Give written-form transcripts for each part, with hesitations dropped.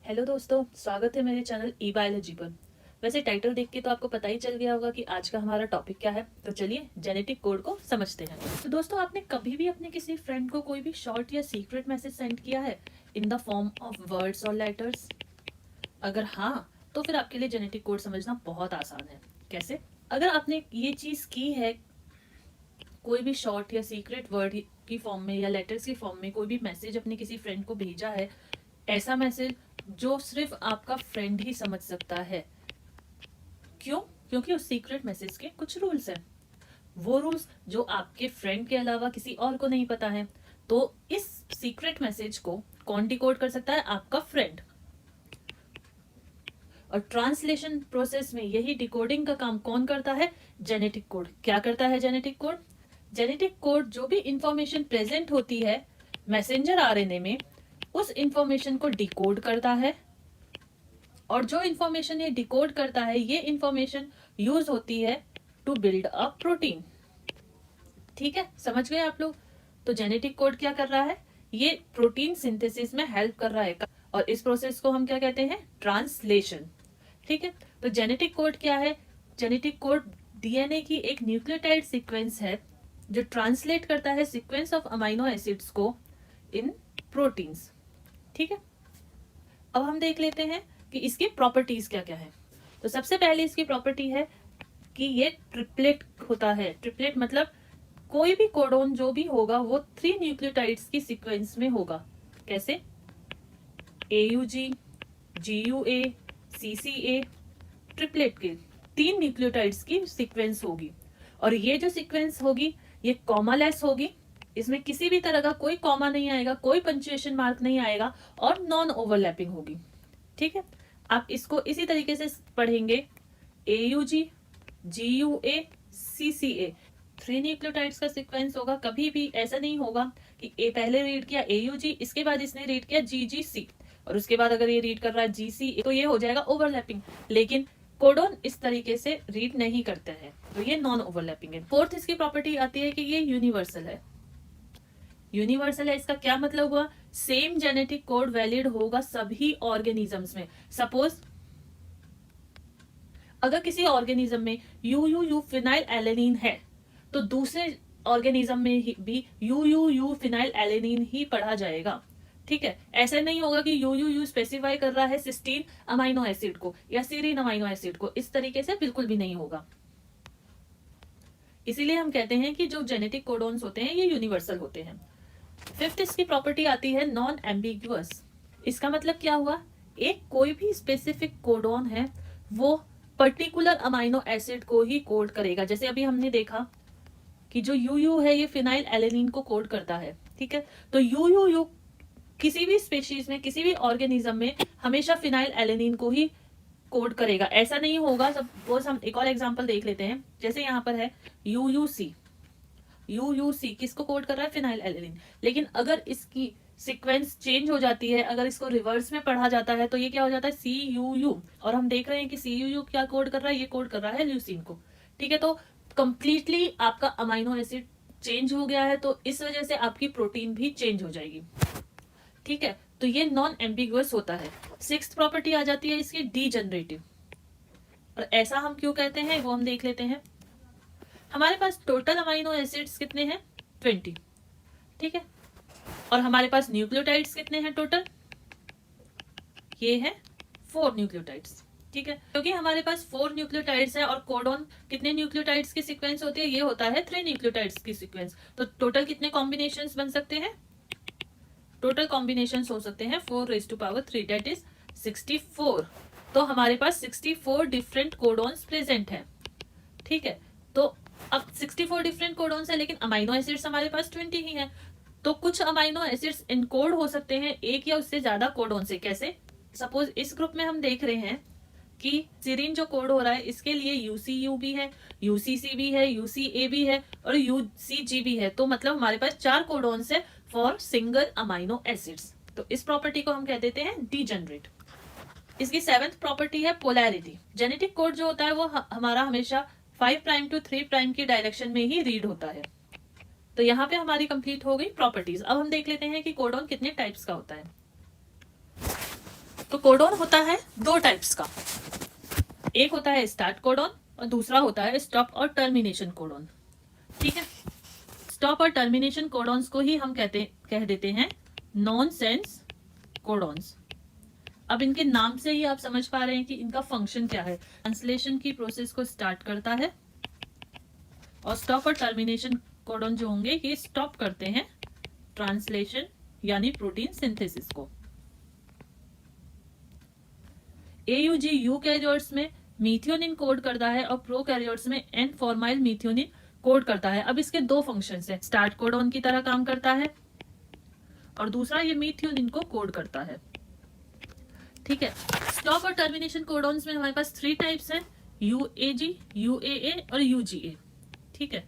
Hello दोस्तों, स्वागत है मेरे चैनल ई बायोलॉजी पर। वैसे टाइटल देख के तो आपको पता ही चल गया होगा कि आज का हमारा टॉपिक क्या है। तो चलिए जेनेटिक कोड को समझते हैं। तो दोस्तों, आपने कभी भी अपने किसी फ्रेंड को कोई भी शॉर्ट या सीक्रेट मैसेज सेंड किया है in the form of words और लेटर्स? अगर हाँ, तो फिर आपके लिए जेनेटिक कोड समझना बहुत आसान है। कैसे? अगर आपने ये चीज की है, कोई भी शॉर्ट या सीक्रेट वर्ड की फॉर्म में या लेटर्स की फॉर्म में कोई भी मैसेज अपने किसी फ्रेंड को भेजा है, ऐसा मैसेज जो सिर्फ आपका फ्रेंड ही समझ सकता है। क्यों? क्योंकि उस सीक्रेट मैसेज के कुछ रूल्स हैं। वो रूल्स जो आपके फ्रेंड के अलावा किसी और को नहीं पता है। तो इस सीक्रेट मैसेज को कौन डिकोड कर सकता है? आपका फ्रेंड। और ट्रांसलेशन प्रोसेस में यही डिकोडिंग का काम कौन करता है? Genetic code. क्या करता है जेनेटिक कोड? जेनेटिक कोड जो भी इंफॉर्मेशन प्रेजेंट होती है मैसेंजर आरएनए में, उस इंफॉर्मेशन को डिकोड करता है। और जो इंफॉर्मेशन ये डिकोड करता है, ये इंफॉर्मेशन यूज होती है टू बिल्ड अ प्रोटीन। ठीक है, समझ गए आप लोग? तो जेनेटिक कोड क्या कर रहा है? ये प्रोटीन सिंथेसिस में हेल्प कर रहा है, और इस प्रोसेस को हम क्या कहते हैं? ट्रांसलेशन। ठीक है, तो जेनेटिक कोड क्या है? जेनेटिक कोड डीएनए की एक न्यूक्लियोटाइड सीक्वेंस है जो ट्रांसलेट करता है सीक्वेंस ऑफ अमाइनो एसिड्स को इन प्रोटीन्स। ठीक है, अब हम देख लेते हैं कि इसकी प्रॉपर्टीज क्या क्या है। तो सबसे पहले इसकी प्रॉपर्टी है कि ये ट्रिपलेट होता है। ट्रिपलेट मतलब कोई भी कोडोन जो भी होगा वो 3 न्यूक्लियोटाइड्स की सीक्वेंस में होगा। कैसे? AUG, GUA, CCA, ट्रिपलेट के 3 न्यूक्लियोटाइड्स की सीक्वेंस होगी। और ये जो सीक्वेंस होगी ये कॉमालेस होगी। इसमें किसी भी तरह का कोई कॉमा नहीं आएगा, कोई पंक्चुएशन मार्क नहीं आएगा, और नॉन ओवरलैपिंग होगी। ठीक है, आप इसको इसी तरीके से पढ़ेंगे। AUG, GUA, CCA 3 न्यूक्लियोटाइड्स का सीक्वेंस होगा। कभी भी ऐसा नहीं होगा कि ए पहले रीड किया AUG, इसके बाद इसने रीड किया GGC, और उसके बाद अगर ये रीड कर रहा है GCA तो ये हो जाएगा ओवरलैपिंग। लेकिन कोडोन इस तरीके से रीड नहीं करते हैं, तो ये नॉन ओवरलैपिंग है। फोर्थ इसकी प्रॉपर्टी आती है कि ये यूनिवर्सल है। यूनिवर्सल है, इसका क्या मतलब हुआ? सेम जेनेटिक कोड वैलिड होगा सभी ऑर्गेनिजम्स में। सपोज अगर किसी ऑर्गेनिज्म में UUU फिनाइल एलेनिन है, तो दूसरे ऑर्गेनिज्म में भी UUU फिनाइल एलेनिन ही पढ़ा जाएगा। ठीक है, ऐसा नहीं होगा कि UUU स्पेसिफाई कर रहा है सिस्टीन अमाइनो एसिड को या सीरीन अमाइनो एसिड को। इस तरीके से बिल्कुल भी नहीं होगा। इसीलिए हम कहते हैं कि जो जेनेटिक कोडोन्स होते हैं ये यूनिवर्सल होते हैं। फिफ्थ इसकी प्रॉपर्टी आती है नॉन एम्बिगुअस। इसका मतलब क्या हुआ? एक कोई भी स्पेसिफिक कोडोन है वो पर्टिकुलर अमाइनो एसिड को ही कोड करेगा। जैसे अभी हमने देखा कि जो UU है ये फिनाइल एलेनिन को कोड करता है। ठीक है, तो UUU किसी भी स्पेशीज में, किसी भी ऑर्गेनिज्म में हमेशा फिनाइल एलेनिन को ही कोड करेगा। ऐसा नहीं होगा। सपोज हम एक और एग्जांपल देख लेते हैं। जैसे यहाँ पर है UUC। UUC किसको कोड कर रहा है? Phenyl alanine. लेकिन अगर इसकी सीक्वेंस चेंज हो जाती है, अगर इसको रिवर्स में पढ़ा जाता है, तो ये क्या हो जाता है? CUU। और हम देख रहे हैं कि CUU क्या कोड कर रहा है? ये कोड कर रहा है ल्यूसीन को। ठीक है, तो कंप्लीटली आपका अमाइनो एसिड चेंज हो गया है, तो इस वजह से आपकी प्रोटीन भी चेंज हो जाएगी। ठीक है, तो ये नॉन एम्बिगुअस होता है। सिक्स्थ प्रॉपर्टी आ जाती है इसकी डीजनरेटिव। और ऐसा हम क्यों कहते हैं वो हम देख लेते हैं। हमारे पास टोटल अमाइनो एसिड्स कितने हैं? 20। ठीक है, और हमारे पास न्यूक्लियोटाइड्स कितने हैं टोटल? ये है 4 न्यूक्लियोटाइड्स। ठीक है, क्योंकि हमारे पास 4 न्यूक्लियोटाइड्स है, और कोडोन कितने न्यूक्लियोटाइड्स की सीक्वेंस होती है? ये होता है 3 न्यूक्लियोटाइड्स की सीक्वेंस। तो टोटल कितने कॉम्बिनेशंस बन सकते हैं? टोटल कॉम्बिनेशंस हो सकते हैं 4⁻3, दैट इज 64। तो हमारे पास 64 डिफरेंट कोडोन्स प्रेजेंट है। ठीक है, तो अब 64 डिफरेंट कोडोन्स है, लेकिन अमाइनो एसिड्स हमारे पास 20 ही हैं। तो कुछ अमाइनो एसिड्स इनकोड हो सकते हैं एक या उससे ज्यादा कोडोन से। कैसे? सपोज इस ग्रुप में हम देख रहे हैं कि सीरीन जो कोड हो रहा है इसके लिए UCU भी है, UCC भी है, UCA भी है, और UCG भी है। तो मतलब हमारे पास 4 कोडोन्स है फॉर सिंगल अमाइनो एसिड्स। तो इस प्रॉपर्टी को हम कह देते हैं डीजनरेट। इसकी 7th प्रॉपर्टी है पोलैरिटी। जेनेटिक कोड जो होता है वो हमारा हमेशा 5 प्राइम टू 3 प्राइम की डायरेक्शन में ही रीड होता है। तो यहाँ पे हमारी कंप्लीट हो गई प्रॉपर्टीज। अब हम देख लेते हैं कि कोडोन कितने टाइप्स का होता है। तो कोडॉन होता है दो टाइप्स का, एक होता है स्टार्ट कोडॉन और दूसरा होता है स्टॉप और टर्मिनेशन कोडॉन। ठीक है, स्टॉप और टर्मिनेशन कोडॉन्स को ही हम कह देते हैं नॉनसेंस कोडॉन्स। अब इनके नाम से ही आप समझ पा रहे हैं कि इनका फंक्शन क्या है। ट्रांसलेशन की प्रोसेस को स्टार्ट करता है और स्टॉप और टर्मिनेशन कोडॉन जो होंगे ये स्टॉप करते हैं ट्रांसलेशन यानी प्रोटीन सिंथेसिस को। AUG यूकैरियोट्स में मीथियोनिन कोड करता है और प्रोकैरियोट्स में एन फॉर्माइल मीथियोनिन कोड करता है। अब इसके दो फंक्शंस हैं, स्टार्ट कोडॉन की तरह काम करता है और दूसरा ये मीथियोनिन को कोड करता है। ठीक है, स्टॉप और टर्मिनेशन कोडॉन्स में हमारे पास 3 टाइप्स हैं, UAG, UAA और UGA। ठीक है,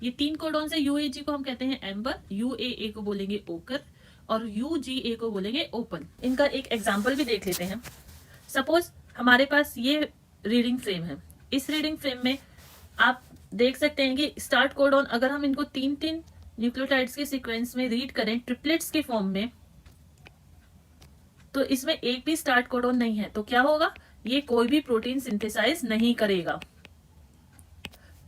ये 3 कोडॉन्स है। UAG को हम कहते हैं एम्बर, UAA को बोलेंगे ओकर और UGA को बोलेंगे ओपन। इनका एक एग्जांपल भी देख लेते हैं। सपोज हमारे पास ये रीडिंग फ्रेम है, इस रीडिंग फ्रेम में आप देख सकते हैं कि स्टार्ट कोडॉन अगर हम इनको 3-3 न्यूक्लियोटाइड्स के सीक्वेंस में रीड करें ट्रिपलेट्स के फॉर्म में, तो इसमें एक भी स्टार्ट कोडॉन नहीं है, तो क्या होगा, ये कोई भी प्रोटीन सिंथेसाइज नहीं करेगा।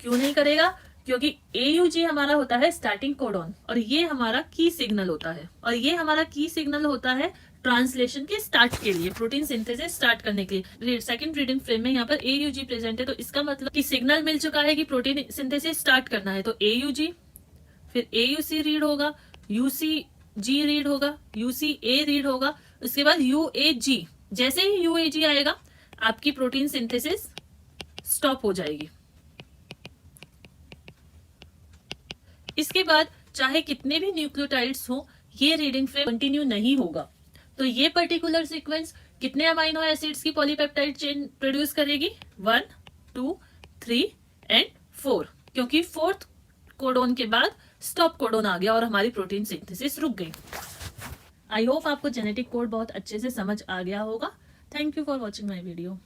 क्यों नहीं करेगा? क्योंकि AUG हमारा होता है स्टार्टिंग कोडॉन और ये हमारा की सिग्नल होता है, और ये हमारा की सिग्नल होता है ट्रांसलेशन के स्टार्ट के लिए, प्रोटीन सिंथेसिस स्टार्ट करने के लिए। सेकंड रीडिंग फ्रेम में यहाँ पर AUG प्रेजेंट है, तो इसका मतलब कि सिग्नल मिल चुका है कि प्रोटीन सिंथेसिस स्टार्ट करना है। तो AUG, फिर AUC रीड होगा, UCG रीड होगा, UCA रीड होगा, उसके बाद UAG। जैसे ही UAG आएगा आपकी प्रोटीन सिंथेसिस स्टॉप हो जाएगी। इसके बाद चाहे कितने भी न्यूक्लियोटाइड्स हो, ये रीडिंग फ्रेम कंटिन्यू नहीं होगा। तो ये पर्टिकुलर सीक्वेंस कितने अमाइनो एसिड्स की पॉलीपेप्टाइड चेन प्रोड्यूस करेगी? 1, 2, 3 एंड 4, क्योंकि 4th कोडॉन के बाद स्टॉप कोडॉन आ गया और हमारी प्रोटीन सिंथेसिस रुक गई। आई होप आपको जेनेटिक कोड बहुत अच्छे से समझ आ गया होगा। Thank you for watching my video.